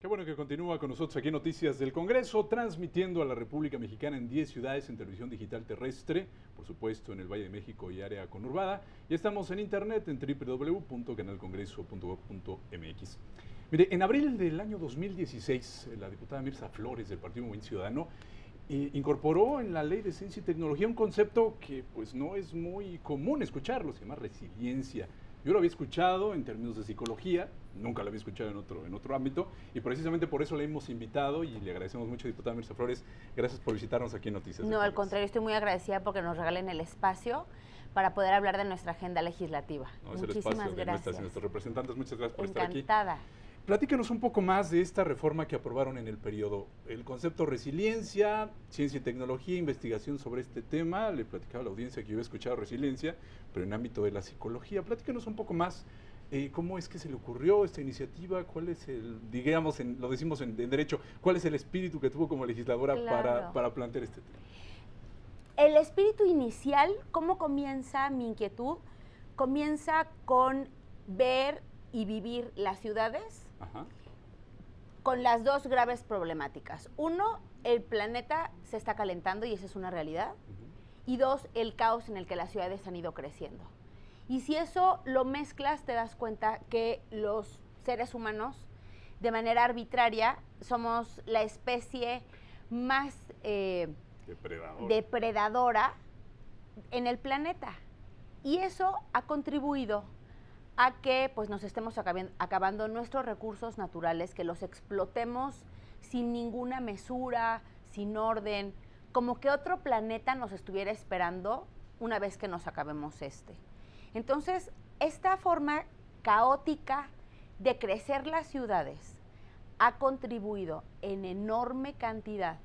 Qué bueno que continúa con nosotros aquí en Noticias del Congreso, transmitiendo a la República Mexicana en 10 ciudades en televisión digital terrestre, por supuesto en el Valle de México y área conurbada, y estamos en internet en www.canalcongreso.gov.mx. Mire, en abril del año 2016, la diputada Mirza Flores del Partido Movimiento Ciudadano incorporó en la Ley de Ciencia y Tecnología un concepto que pues no es muy común escucharlo, se llama resiliencia. Yo lo había escuchado en términos de psicología, nunca lo había escuchado en otro ámbito, y precisamente por eso le hemos invitado y le agradecemos mucho, diputada Mirza Flores. Gracias por visitarnos aquí en Noticias. No, al contrario, estoy muy agradecida porque nos regalen el espacio para poder hablar de nuestra agenda legislativa. No, Muchísimas gracias. Nuestros representantes, muchas gracias por Encantada. estar aquí. Platícanos un poco más de esta reforma que aprobaron en el periodo. El concepto resiliencia, ciencia y tecnología, investigación sobre este tema. Le platicaba a la audiencia que yo he escuchado resiliencia, pero en ámbito de la psicología. Platícanos un poco más cómo es que se le ocurrió esta iniciativa, cuál es el, digamos, lo decimos en derecho, cuál es el espíritu que tuvo como legisladora para plantear este tema. El espíritu inicial, ¿cómo comienza mi inquietud? Comienza con ver y vivir las ciudades. Ajá. Con las dos graves problemáticas. Uno, el planeta se está calentando y esa es una realidad. Y dos, el caos en el que las ciudades han ido creciendo. Y si eso lo mezclas, te das cuenta que los seres humanos, de manera arbitraria, somos la especie más depredadora en el planeta. Y eso ha contribuido a que pues, nos estemos acabando nuestros recursos naturales, que los explotemos sin ninguna mesura, sin orden, como que otro planeta nos estuviera esperando una vez que nos acabemos este. Entonces, esta forma caótica de crecer las ciudades ha contribuido en enorme cantidad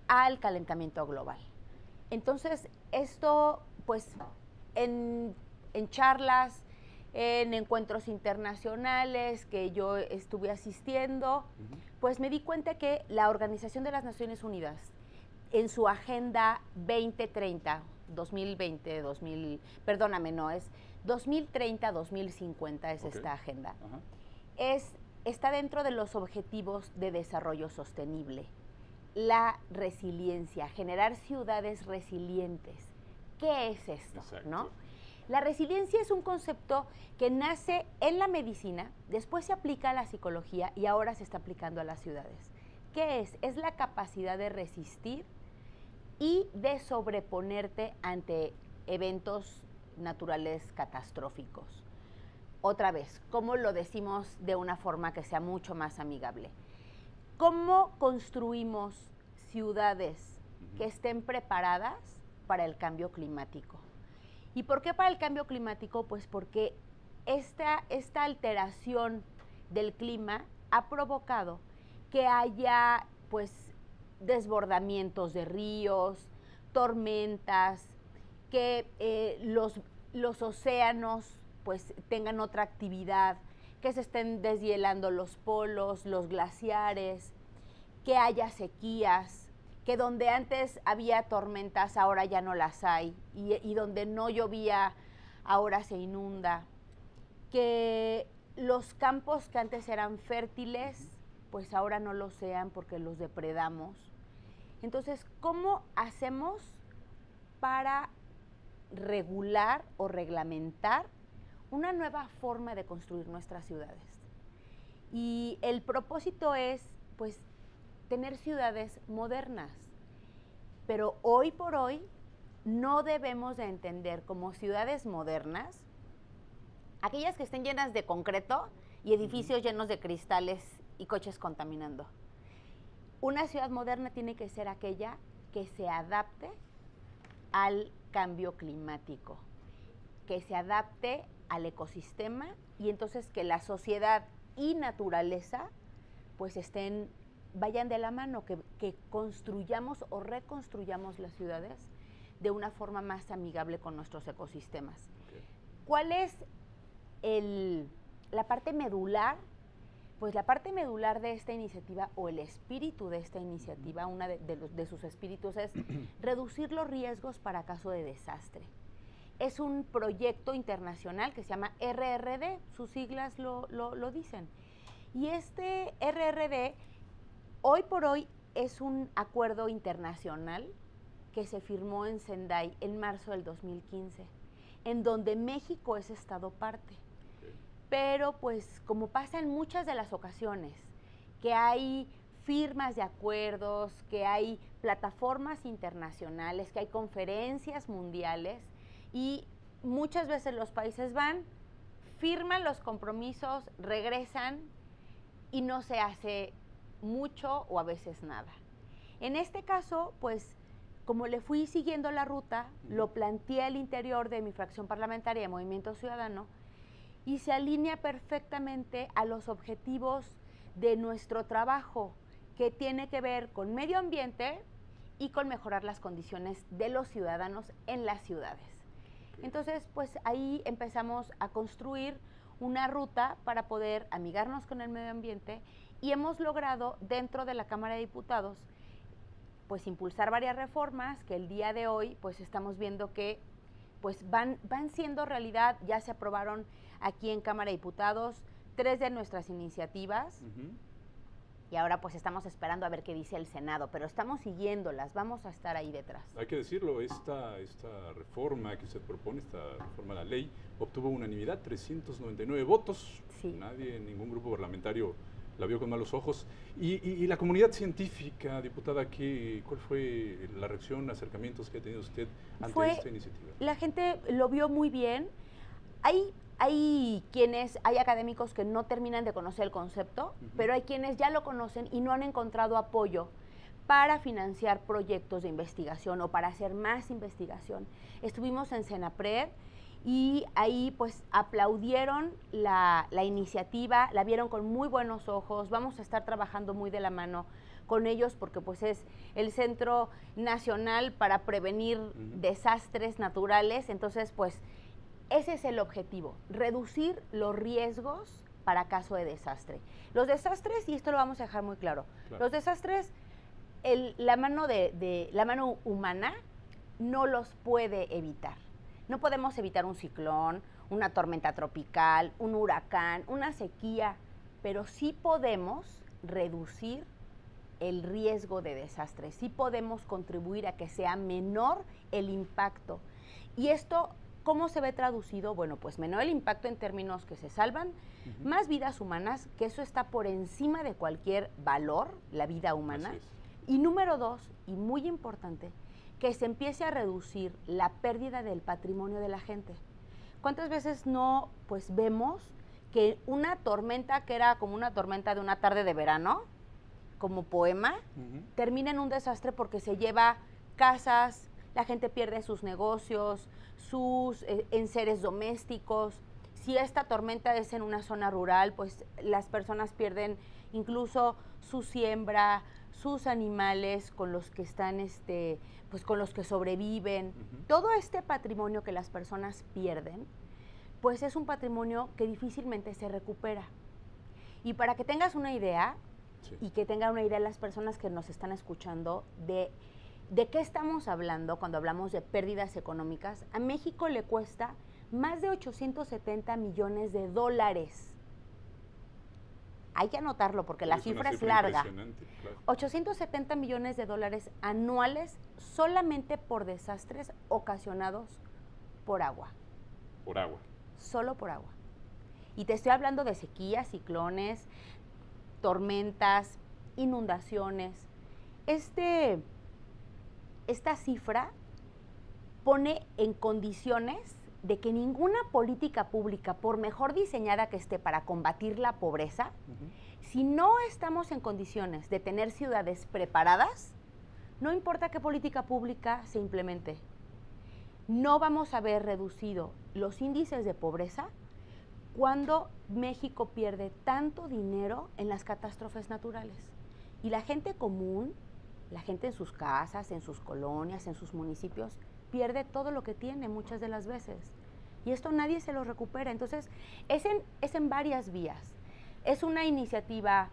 al calentamiento global. Entonces, esto, pues, en charlas, en encuentros internacionales que yo estuve asistiendo, pues me di cuenta que la Organización de las Naciones Unidas, en su Agenda 2030, 2020, perdóname, no, es 2030-2050 es esta agenda, está dentro de los objetivos de desarrollo sostenible. La resiliencia, generar ciudades resilientes. ¿Qué es esto? ¿No? La resiliencia es un concepto que nace en la medicina, después se aplica a la psicología y ahora se está aplicando a las ciudades. ¿Qué es? Es la capacidad de resistir y de sobreponerte ante eventos naturales catastróficos. Otra vez, ¿cómo lo decimos de una forma que sea mucho más amigable? ¿Cómo construimos ciudades que estén preparadas para el cambio climático? ¿Y por qué para el cambio climático? Pues porque esta alteración del clima ha provocado que haya pues desbordamientos de ríos, tormentas, que los océanos pues tengan otra actividad, que se estén deshielando los polos, los glaciares, que haya sequías, que donde antes había tormentas ahora ya no las hay y donde no llovía ahora se inunda, que los campos que antes eran fértiles pues ahora no lo sean porque los depredamos. Entonces, ¿cómo hacemos para regular o reglamentar una nueva forma de construir nuestras ciudades? Y el propósito es pues tener ciudades modernas, pero hoy por hoy no debemos de entender como ciudades modernas aquellas que estén llenas de concreto y edificios llenos de cristales y coches contaminando. Una ciudad moderna tiene que ser aquella que se adapte al cambio climático, que se adapte al ecosistema y entonces que la sociedad y naturaleza pues vayan de la mano, que construyamos o reconstruyamos las ciudades de una forma más amigable con nuestros ecosistemas. ¿Cuál es la parte medular? Pues la parte medular de esta iniciativa o el espíritu de esta iniciativa, una de sus espíritus es reducir los riesgos para caso de desastre. Es un proyecto internacional que se llama RRD, sus siglas lo dicen. Y este RRD, hoy por hoy, es un acuerdo internacional que se firmó en Sendai en marzo del 2015, en donde México es Estado parte. Pero pues como pasa en muchas de las ocasiones, que hay firmas de acuerdos, que hay plataformas internacionales, que hay conferencias mundiales y muchas veces los países van, firman los compromisos, regresan y no se hace mucho o a veces nada. En este caso, pues, como le fui siguiendo la ruta, lo planteé al interior de mi fracción parlamentaria de Movimiento Ciudadano y se alinea perfectamente a los objetivos de nuestro trabajo, que tiene que ver con medio ambiente y con mejorar las condiciones de los ciudadanos en las ciudades. Entonces, pues ahí empezamos a construir una ruta para poder amigarnos con el medio ambiente y hemos logrado dentro de la Cámara de Diputados pues impulsar varias reformas que el día de hoy pues estamos viendo que pues van siendo realidad. Ya se aprobaron aquí en Cámara de Diputados 3 de nuestras iniciativas y ahora pues estamos esperando a ver qué dice el Senado, pero estamos siguiéndolas, vamos a estar ahí detrás. Hay que decirlo, esta reforma que se propone, esta reforma a la ley, obtuvo unanimidad, 399 votos. Sí. Nadie, ningún grupo parlamentario la vio con malos ojos. Y la comunidad científica, diputada, ¿cuál fue la reacción, acercamientos que ha tenido usted ante esta iniciativa? La gente lo vio muy bien. Hay académicos que no terminan de conocer el concepto, pero hay quienes ya lo conocen y no han encontrado apoyo para financiar proyectos de investigación o para hacer más investigación. Estuvimos en Senapred y ahí pues aplaudieron la iniciativa, la vieron con muy buenos ojos. Vamos a estar trabajando muy de la mano con ellos porque pues es el Centro Nacional para Prevenir Desastres Naturales. Entonces pues ese es el objetivo, reducir los riesgos para caso de desastre. Los desastres, y esto lo vamos a dejar muy claro, los desastres, la mano humana no los puede evitar. No podemos evitar un ciclón, una tormenta tropical, un huracán, una sequía, pero sí podemos reducir el riesgo de desastre, sí podemos contribuir a que sea menor el impacto. Y esto, ¿cómo se ve traducido? Bueno, pues menor el impacto en términos que se salvan más vidas humanas, que eso está por encima de cualquier valor, la vida humana. Y número 2, y muy importante, que se empiece a reducir la pérdida del patrimonio de la gente. ¿Cuántas veces no pues vemos que una tormenta que era como una tormenta de una tarde de verano, como poema, termina en un desastre porque se lleva casas, la gente pierde sus negocios, sus enseres domésticos? Si esta tormenta es en una zona rural, pues las personas pierden incluso su siembra, sus animales con los que están, pues con los que sobreviven. Todo este patrimonio que las personas pierden, pues es un patrimonio que difícilmente se recupera. Y para que tengas una idea, y que tengan una idea las personas que nos están escuchando de qué estamos hablando cuando hablamos de pérdidas económicas, a México le cuesta más de 870 millones de dólares. Hay que anotarlo porque la cifra es larga. Claro. 870 millones de dólares anuales solamente por desastres ocasionados por agua. Por agua. Solo por agua. Y te estoy hablando de sequías, ciclones, tormentas, inundaciones. Esta cifra pone en condiciones de que ninguna política pública, por mejor diseñada que esté para combatir la pobreza, si no estamos en condiciones de tener ciudades preparadas, no importa qué política pública se implemente, no vamos a ver reducido los índices de pobreza cuando México pierde tanto dinero en las catástrofes naturales. Y la gente común, la gente en sus casas, en sus colonias, en sus municipios, pierde todo lo que tiene muchas de las veces. Y esto nadie se lo recupera. Entonces, es en varias vías. Es una iniciativa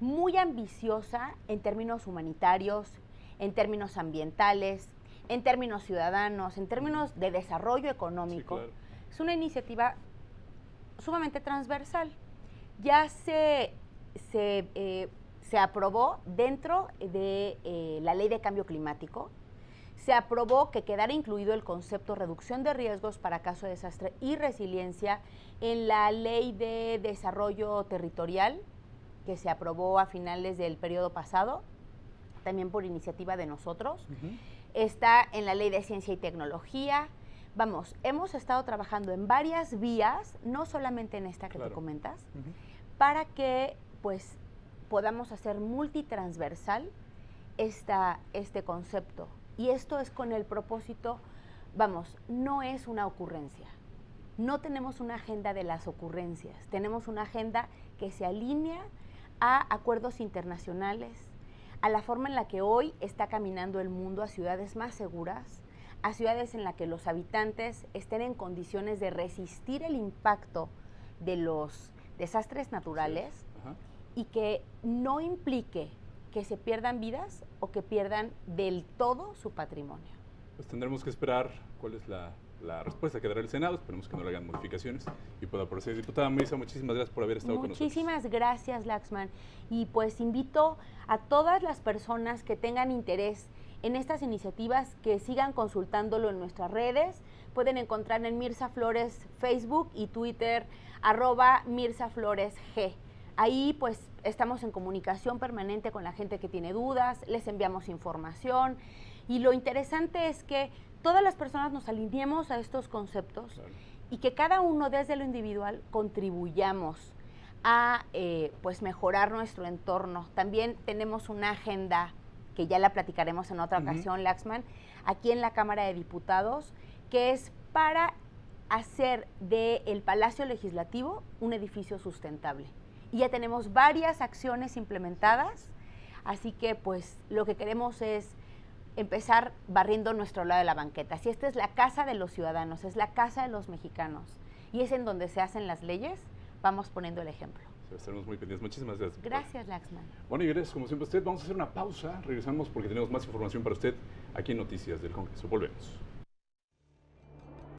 muy ambiciosa en términos humanitarios, en términos ambientales, en términos ciudadanos, en términos de desarrollo económico. Sí, claro. Es una iniciativa sumamente transversal. Ya se se aprobó dentro de la Ley de Cambio Climático. Se aprobó que quedara incluido el concepto reducción de riesgos para caso de desastre y resiliencia en la Ley de Desarrollo Territorial, que se aprobó a finales del periodo pasado, también por iniciativa de nosotros. Está en la Ley de Ciencia y Tecnología. Vamos, hemos estado trabajando en varias vías, no solamente en esta que te comentas, para que pues podamos hacer multitransversal este concepto. Y esto es con el propósito, vamos, no es una ocurrencia. No tenemos una agenda de las ocurrencias, tenemos una agenda que se alinea a acuerdos internacionales, a la forma en la que hoy está caminando el mundo, a ciudades más seguras, a ciudades en las que los habitantes estén en condiciones de resistir el impacto de los desastres naturales, y que no implique que se pierdan vidas o que pierdan del todo su patrimonio. Pues tendremos que esperar cuál es la respuesta que dará el Senado. Esperemos que no le hagan modificaciones y pueda proceder. Diputada Mirza, muchísimas gracias por haber estado con nosotros. Muchísimas gracias, Laxman. Y pues invito a todas las personas que tengan interés en estas iniciativas que sigan consultándolo en nuestras redes. Pueden encontrar en Mirza Flores Facebook y Twitter, @MirzaFloresG. Ahí pues estamos en comunicación permanente con la gente que tiene dudas, les enviamos información y lo interesante es que todas las personas nos alineemos a estos conceptos y que cada uno desde lo individual contribuyamos a pues mejorar nuestro entorno. También tenemos una agenda que ya la platicaremos en otra ocasión, Laxman, aquí en la Cámara de Diputados, que es para hacer del Palacio Legislativo un edificio sustentable. Y ya tenemos varias acciones implementadas, así que pues lo que queremos es empezar barriendo nuestro lado de la banqueta. Si esta es la casa de los ciudadanos, es la casa de los mexicanos y es en donde se hacen las leyes, vamos poniendo el ejemplo. Estaremos muy pendientes. Muchísimas gracias. Gracias, Laxman. Bueno, y gracias como siempre a usted. Vamos a hacer una pausa, regresamos porque tenemos más información para usted aquí en Noticias del Congreso. Volvemos.